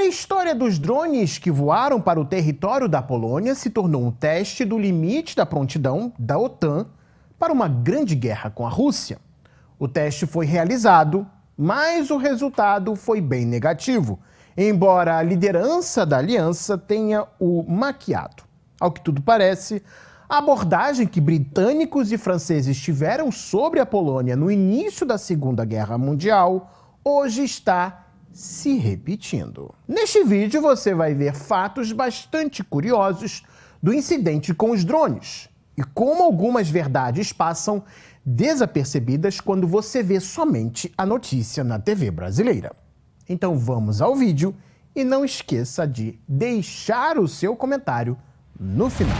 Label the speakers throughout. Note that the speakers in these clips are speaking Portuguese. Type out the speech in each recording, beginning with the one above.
Speaker 1: A história dos drones que voaram para o território da Polônia se tornou um teste do limite da prontidão da OTAN para uma grande guerra com a Rússia. O teste foi realizado, mas o resultado foi bem negativo, embora a liderança da aliança tenha o maquiado. Ao que tudo parece, a abordagem que britânicos e franceses tiveram sobre a Polônia no início da Segunda Guerra Mundial hoje está se repetindo. Neste vídeo você vai ver fatos bastante curiosos do incidente com os drones e como algumas verdades passam desapercebidas quando você vê somente a notícia na TV brasileira. Então vamos ao vídeo e não esqueça de deixar o seu comentário no final.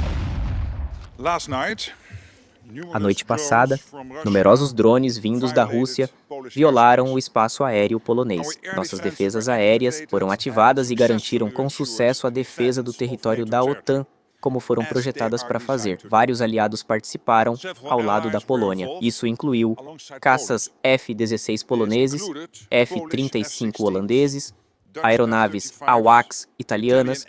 Speaker 2: A noite passada, numerosos drones vindos da Rússia violaram o espaço aéreo polonês. Nossas defesas aéreas foram ativadas e garantiram com sucesso a defesa do território da OTAN, como foram projetadas para fazer. Vários aliados participaram ao lado da Polônia. Isso incluiu caças F-16 poloneses, F-35 holandeses, aeronaves AWACS italianas,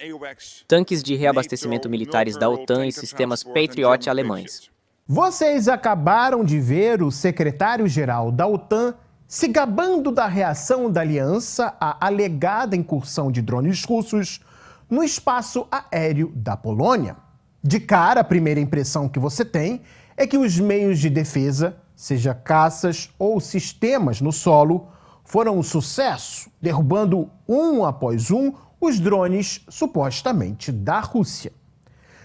Speaker 2: tanques de reabastecimento militares da OTAN e sistemas Patriot alemães.
Speaker 1: Vocês acabaram de ver o secretário-geral da OTAN se gabando da reação da aliança à alegada incursão de drones russos no espaço aéreo da Polônia. De cara, a primeira impressão que você tem é que os meios de defesa, seja caças ou sistemas no solo, foram um sucesso, derrubando um após um os drones supostamente da Rússia.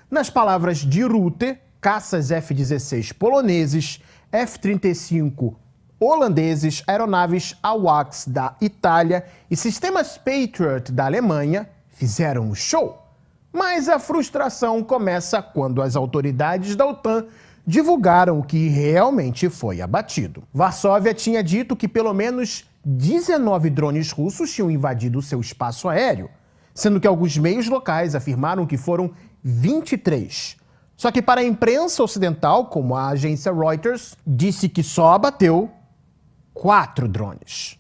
Speaker 1: Nas palavras de Rutte, caças F-16 poloneses, F-35 holandeses, aeronaves AWACS da Itália e sistemas Patriot da Alemanha fizeram um show. Mas a frustração começa quando as autoridades da OTAN divulgaram o que realmente foi abatido. Varsóvia tinha dito que pelo menos 19 drones russos tinham invadido seu espaço aéreo, sendo que alguns meios locais afirmaram que foram 23. Só que para a imprensa ocidental, como a agência Reuters, disse que só abateu 4 drones.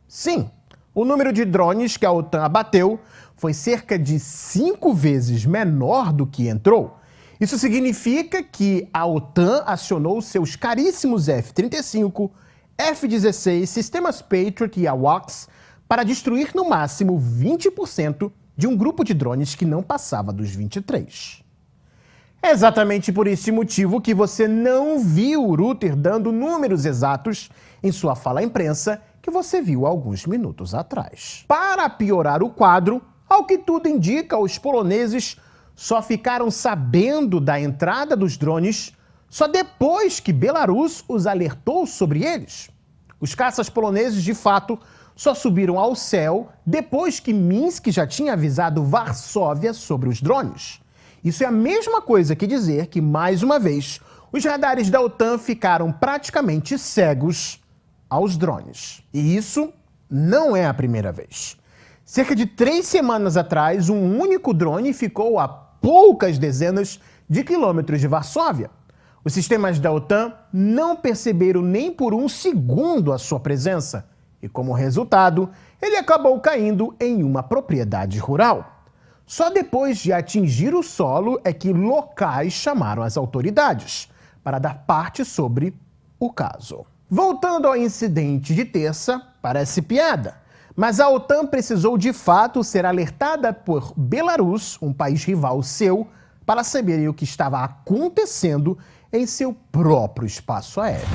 Speaker 1: Sim, o número de drones que a OTAN abateu foi cerca de 5 vezes menor do que entrou. Isso significa que a OTAN acionou seus caríssimos F-35, F-16, sistemas Patriot e AWACS para destruir no máximo 20% de um grupo de drones que não passava dos 23. É exatamente por esse motivo que você não viu o Rutte dando números exatos em sua fala à imprensa que você viu há alguns minutos atrás. Para piorar o quadro, ao que tudo indica, os poloneses só ficaram sabendo da entrada dos drones só depois que Belarus os alertou sobre eles. Os caças poloneses, de fato, só subiram ao céu depois que Minsk já tinha avisado Varsóvia sobre os drones. Isso é a mesma coisa que dizer que, mais uma vez, os radares da OTAN ficaram praticamente cegos aos drones. E isso não é a primeira vez. Cerca de 3 semanas atrás, um único drone ficou a poucas dezenas de quilômetros de Varsóvia. Os sistemas da OTAN não perceberam nem por um segundo a sua presença e, como resultado, ele acabou caindo em uma propriedade rural. Só depois de atingir o solo é que locais chamaram as autoridades para dar parte sobre o caso. Voltando ao incidente de terça, parece piada, mas a OTAN precisou de fato ser alertada por Belarus, um país rival seu, para saberem o que estava acontecendo em seu próprio espaço aéreo.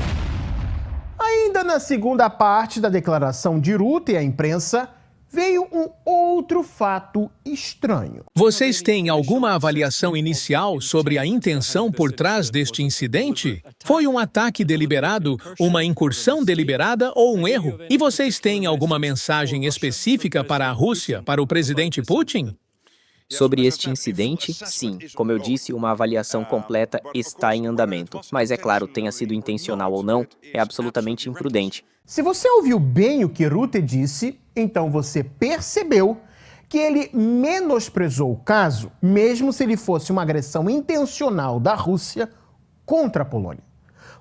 Speaker 1: Ainda na segunda parte da declaração de Rutte à imprensa, veio um outro fato estranho.
Speaker 3: Vocês têm alguma avaliação inicial sobre a intenção por trás deste incidente? Foi um ataque deliberado, uma incursão deliberada ou um erro? E vocês têm alguma mensagem específica para a Rússia, para o presidente Putin?
Speaker 2: Sobre este incidente, sim, como eu disse, uma avaliação completa está em andamento. Mas é claro, tenha sido intencional ou não, é absolutamente imprudente.
Speaker 1: Se você ouviu bem o que Rutte disse, então você percebeu que ele menosprezou o caso, mesmo se ele fosse uma agressão intencional da Rússia contra a Polônia.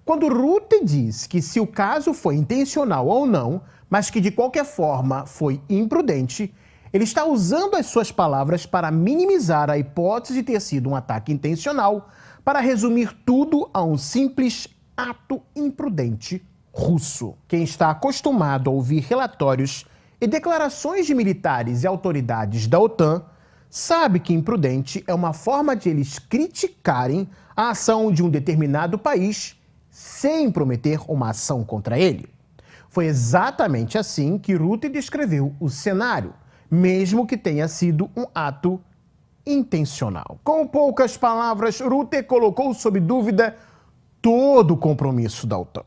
Speaker 1: Quando Rutte diz que se o caso foi intencional ou não, mas que de qualquer forma foi imprudente, Ele está usando as suas palavras para minimizar a hipótese de ter sido um ataque intencional, para resumir tudo a um simples ato imprudente russo. Quem está acostumado a ouvir relatórios e declarações de militares e autoridades da OTAN sabe que imprudente é uma forma de eles criticarem a ação de um determinado país sem prometer uma ação contra ele. Foi exatamente assim que Rutte descreveu o cenário, mesmo que tenha sido um ato intencional. Com poucas palavras, Rutte colocou sob dúvida todo o compromisso da OTAN.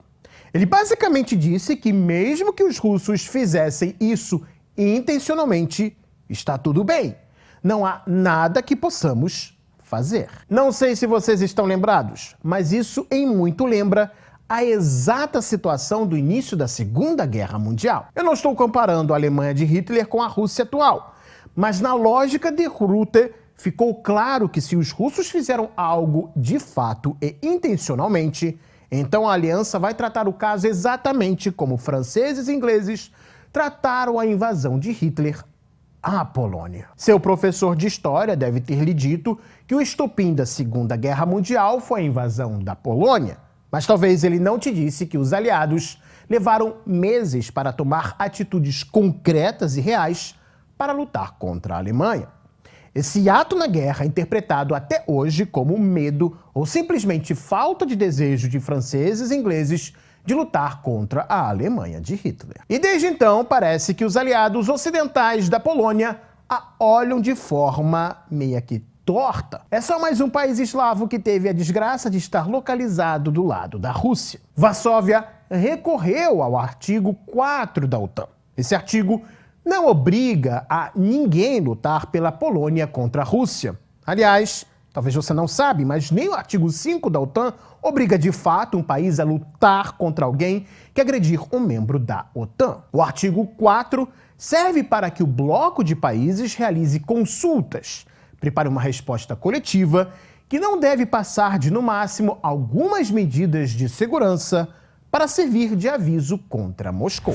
Speaker 1: Ele basicamente disse que mesmo que os russos fizessem isso intencionalmente, está tudo bem. Não há nada que possamos fazer. Não sei se vocês estão lembrados, mas isso em muito lembra a exata situação do início da Segunda Guerra Mundial. Eu não estou comparando a Alemanha de Hitler com a Rússia atual, mas na lógica de Rutte ficou claro que se os russos fizeram algo de fato e intencionalmente, então a aliança vai tratar o caso exatamente como franceses e ingleses trataram a invasão de Hitler à Polônia. Seu professor de história deve ter lhe dito que o estopim da Segunda Guerra Mundial foi a invasão da Polônia, mas talvez ele não te disse que os aliados levaram meses para tomar atitudes concretas e reais para lutar contra a Alemanha. Esse ato na guerra é interpretado até hoje como medo ou simplesmente falta de desejo de franceses e ingleses de lutar contra a Alemanha de Hitler. E desde então parece que os aliados ocidentais da Polônia a olham de forma meio que torta. É só mais um país eslavo que teve a desgraça de estar localizado do lado da Rússia. Varsóvia recorreu ao artigo 4 da OTAN. Esse artigo não obriga a ninguém lutar pela Polônia contra a Rússia. Aliás, talvez você não sabe, mas nem o artigo 5 da OTAN obriga de fato um país a lutar contra alguém que agredir um membro da OTAN. O artigo 4 serve para que o bloco de países realize consultas, prepare uma resposta coletiva que não deve passar de, no máximo, algumas medidas de segurança para servir de aviso contra Moscou.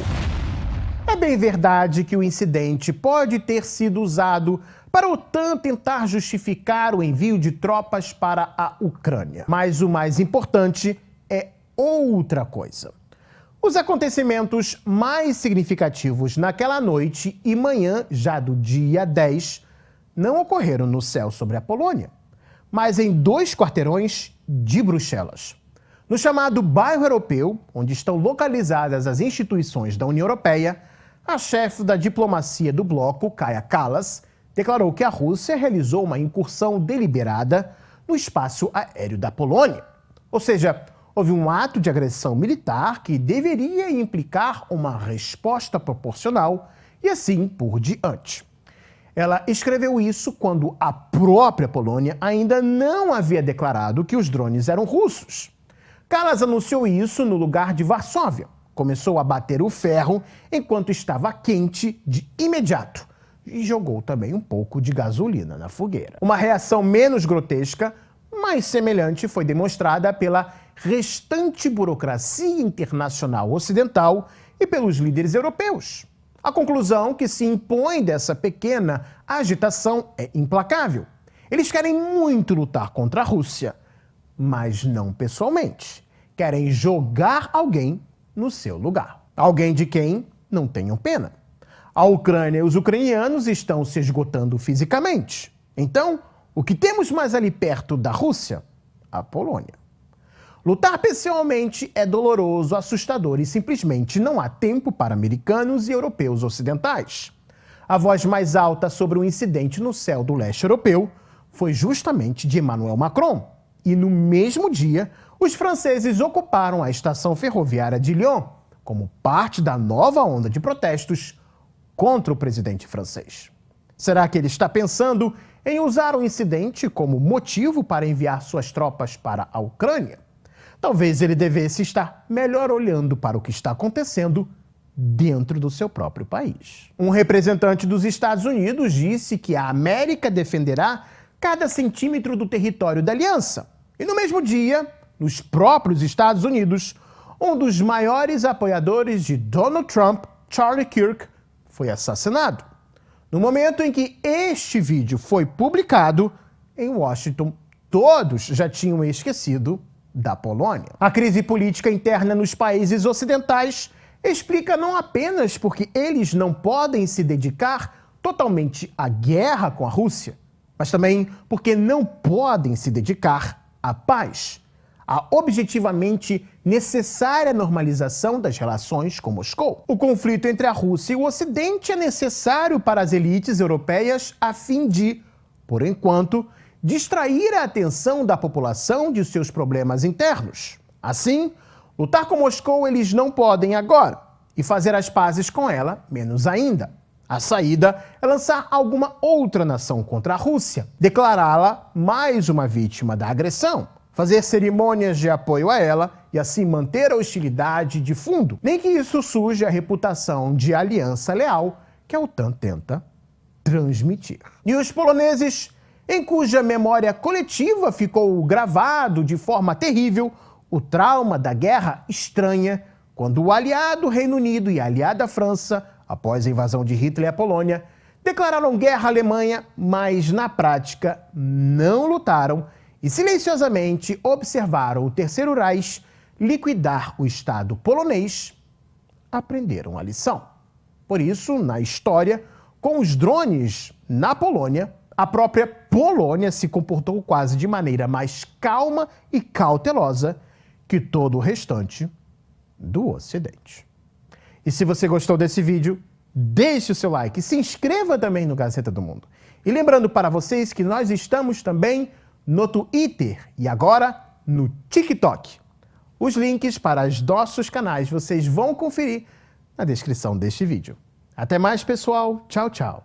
Speaker 1: É bem verdade que o incidente pode ter sido usado para a OTAN tentar justificar o envio de tropas para a Ucrânia. Mas o mais importante é outra coisa. Os acontecimentos mais significativos naquela noite e manhã, já do dia 10, não ocorreram no céu sobre a Polônia, mas em 2 quarteirões de Bruxelas. No chamado bairro europeu, onde estão localizadas as instituições da União Europeia, a chefe da diplomacia do bloco, Kaja Kallas, declarou que a Rússia realizou uma incursão deliberada no espaço aéreo da Polônia. Ou seja, houve um ato de agressão militar que deveria implicar uma resposta proporcional e assim por diante. Ela escreveu isso quando a própria Polônia ainda não havia declarado que os drones eram russos. Kallas anunciou isso no lugar de Varsóvia. Começou a bater o ferro enquanto estava quente de imediato e jogou também um pouco de gasolina na fogueira. Uma reação menos grotesca, mas semelhante, foi demonstrada pela restante burocracia internacional ocidental e pelos líderes europeus. A conclusão que se impõe dessa pequena agitação é implacável. Eles querem muito lutar contra a Rússia, mas não pessoalmente. Querem jogar alguém no seu lugar. Alguém de quem não tenham pena. A Ucrânia e os ucranianos estão se esgotando fisicamente. Então, o que temos mais ali perto da Rússia? A Polônia. Lutar pessoalmente é doloroso, assustador e simplesmente não há tempo para americanos e europeus ocidentais. A voz mais alta sobre o incidente no céu do leste europeu foi justamente de Emmanuel Macron. E no mesmo dia, os franceses ocuparam a estação ferroviária de Lyon como parte da nova onda de protestos contra o presidente francês. Será que ele está pensando em usar o incidente como motivo para enviar suas tropas para a Ucrânia? Talvez ele devesse estar melhor olhando para o que está acontecendo dentro do seu próprio país. Um representante dos Estados Unidos disse que a América defenderá cada centímetro do território da aliança. E no mesmo dia, nos próprios Estados Unidos, um dos maiores apoiadores de Donald Trump, Charlie Kirk, foi assassinado. No momento em que este vídeo foi publicado, em Washington, todos já tinham esquecido da Polônia. A crise política interna nos países ocidentais explica não apenas porque eles não podem se dedicar totalmente à guerra com a Rússia, mas também porque não podem se dedicar à paz, à objetivamente necessária normalização das relações com Moscou. O conflito entre a Rússia e o Ocidente é necessário para as elites europeias a fim de, por enquanto, distrair a atenção da população de seus problemas internos. Assim, lutar com Moscou eles não podem agora, e fazer as pazes com ela menos ainda. A saída é lançar alguma outra nação contra a Rússia, declará-la mais uma vítima da agressão, fazer cerimônias de apoio a ela e assim manter a hostilidade de fundo, nem que isso suje a reputação de aliança leal que a OTAN tenta transmitir. E os poloneses, em cuja memória coletiva ficou gravado de forma terrível o trauma da Guerra Estranha, quando o aliado Reino Unido e a aliada França, após a invasão de Hitler à Polônia, declararam guerra à Alemanha, mas na prática não lutaram e silenciosamente observaram o Terceiro Reich liquidar o Estado polonês, aprenderam a lição. Por isso, na história, com os drones na Polônia, a própria Polônia se comportou quase de maneira mais calma e cautelosa que todo o restante do Ocidente. E se você gostou desse vídeo, deixe o seu like, se inscreva também no Gazeta do Mundo. E lembrando para vocês que nós estamos também no Twitter e agora no TikTok. Os links para os nossos canais vocês vão conferir na descrição deste vídeo. Até mais, pessoal. Tchau, tchau.